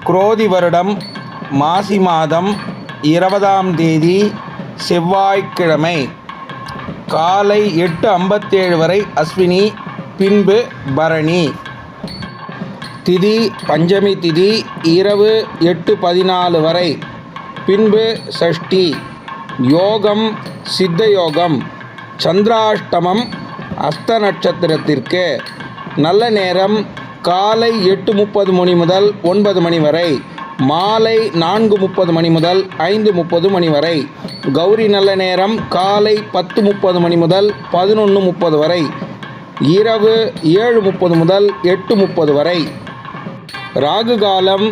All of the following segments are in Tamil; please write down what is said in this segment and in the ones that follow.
குரோதி வருடம் மாசி மாதம் 20ஆம் தேதி செவ்வாய்க்கிழமை காலை 8:57 வரை அஸ்வினி, பின்பு பரணி. திதி பஞ்சமி திதி இரவு 8:14 வரை, பின்பு சஷ்டி. யோகம் சித்த யோகம். சந்திராஷ்டமம் அஸ்த நட்சத்திரத்திற்கு. நல்ல நேரம் காலை 8:30 மணி முதல் 9 மணி வரை, மாலை 4:30 மணி முதல் 5:30 மணி வரை. கௌரி நல்ல நேரம் காலை 10:30 மணி முதல் 11:30 வரை, இரவு 7:30 முதல் 8:30 வரை. ராகு காலம்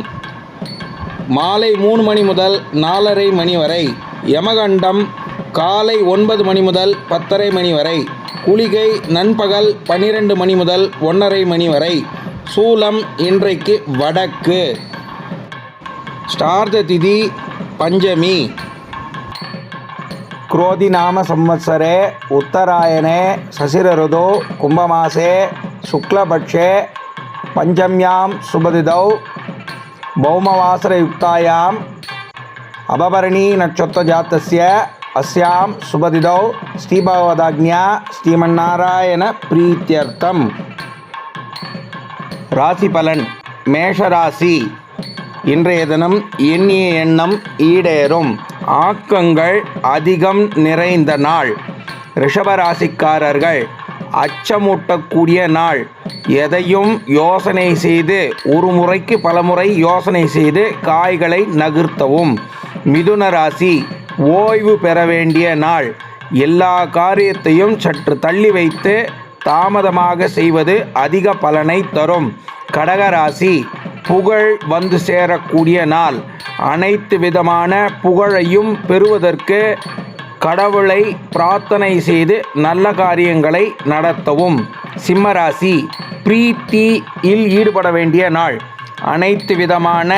மாலை 3 மணி முதல் 4:30 மணி வரை. யமகண்டம் காலை 9 மணி முதல் 10:30 மணி வரை. குளிகை நண்பகல் 12 மணி முதல் 1:30 மணி வரை. சூலம் இன்றைக்கு வடக்கு. ஸ்டார்த்த திதி பஞ்சமி. குரோதி நாம சம்வத்சரே உத்தராயணே சசிர ருதோ கும்பமாசே சுக்லபக்ஷே பஞ்சம்யாம் சுபதிதௌ பௌமவாசரயுக்தாயாம் அபபரணி நட்சத்திர ஜாத்தஸ்ய அஸ்யாம் சுபதிதௌ ஸ்ரீபகவதாக்ஞா ஸ்ரீமன்னாராயண பிரீத்தியர்த்தம். ராசி பலன். மேஷராசி. இன்றைய தினம் எண்ணிய எண்ணம் ஈடேறும். ஆக்கங்கள் அதிகம் நிறைந்த நாள். ரிஷபராசிக்காரர்கள் அச்சமூட்டக்கூடிய நாள். எதையும் யோசனை செய்து, ஒரு முறைக்கு பலமுறை யோசனை செய்து காய்களை நகர்த்தவும். மிதுன ராசி. ஓய்வு பெற வேண்டிய நாள். எல்லா காரியத்தையும் சற்று தள்ளி வைத்து தாமதமாக செய்வது அதிக பலனை தரும். கடகராசி. புகழ் வந்து சேரக்கூடிய நாள். அனைத்து விதமான புகழையும் பெறுவதற்கு கடவுளை பிரார்த்தனை செய்து நல்ல காரியங்களை நடத்தவும். சிம்மராசி. பிரீத்தியில் ஈடுபட வேண்டிய நாள். அனைத்து விதமான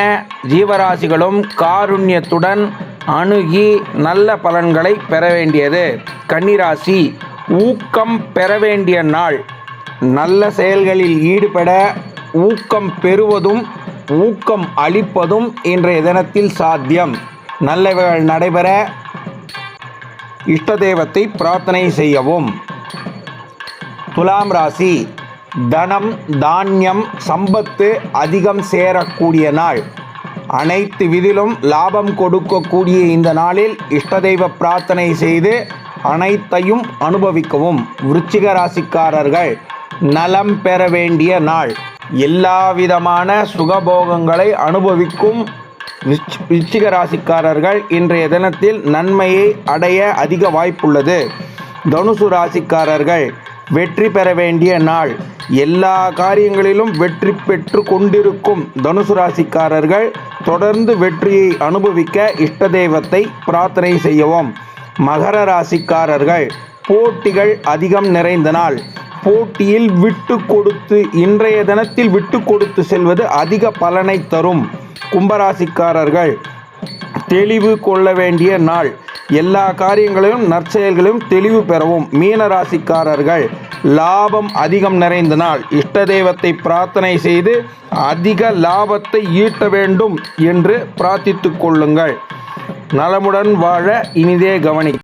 ஜீவராசிகளும் காருண்யத்துடன் அணுகி நல்ல பலன்களை பெற வேண்டியது. கன்னிராசி. ஊக்கம் பெற வேண்டிய நாள். நல்ல செயல்களில் ஈடுபட ஊக்கம் பெறுவதும் ஊக்கம் அளிப்பதும் இன்றைய தினத்தில் சாத்தியம். நல்லவைகள் நடைபெற இஷ்ட தெய்வத்தை பிரார்த்தனை செய்யவும். துலாம் ராசி. தனம் தானியம் சம்பத்து அதிகம் சேரக்கூடிய நாள். அனைத்து விதிலும் லாபம் கொடுக்கக்கூடிய இந்த நாளில் இஷ்ட தெய்வ பிரார்த்தனை செய்து அனைத்தையும் அனுபவிக்கவும். விருச்சிக ராசிக்காரர்கள் நலம் பெற வேண்டிய நாள். எல்லா விதமான சுகபோகங்களை அனுபவிக்கும் விருச்சிக ராசிக்காரர்கள் இன்றைய தினத்தில் நன்மையை அடைய அதிக வாய்ப்புள்ளது. தனுசு ராசிக்காரர்கள் வெற்றி பெற வேண்டிய நாள். எல்லா காரியங்களிலும் வெற்றி பெற்று கொண்டிருக்கும் தனுசு ராசிக்காரர்கள் தொடர்ந்து வெற்றியை அனுபவிக்க இஷ்ட தெய்வத்தை பிரார்த்தனை செய்யவும். மகர ராசிக்காரர்கள் போட்டிகள் அதிகம் நிறைந்த நாள். போட்டியில் விட்டு கொடுத்து இன்றைய தினத்தில் விட்டு கொடுத்து செல்வது அதிக பலனை தரும். கும்பராசிக்காரர்கள் தெளிவு கொள்ள வேண்டிய நாள். எல்லா காரியங்களிலும் நற்செயல்களும் தெளிவு பெறவும். மீன ராசிக்காரர்கள் லாபம் அதிகம் நிறைந்த நாள். இஷ்ட தெய்வத்தை பிரார்த்தனை செய்து அதிக லாபத்தை ஈட்ட வேண்டும் என்று பிரார்த்தித்துக் கொள்ளுங்கள். நலமுடன் வாழ இனிதே கவனி.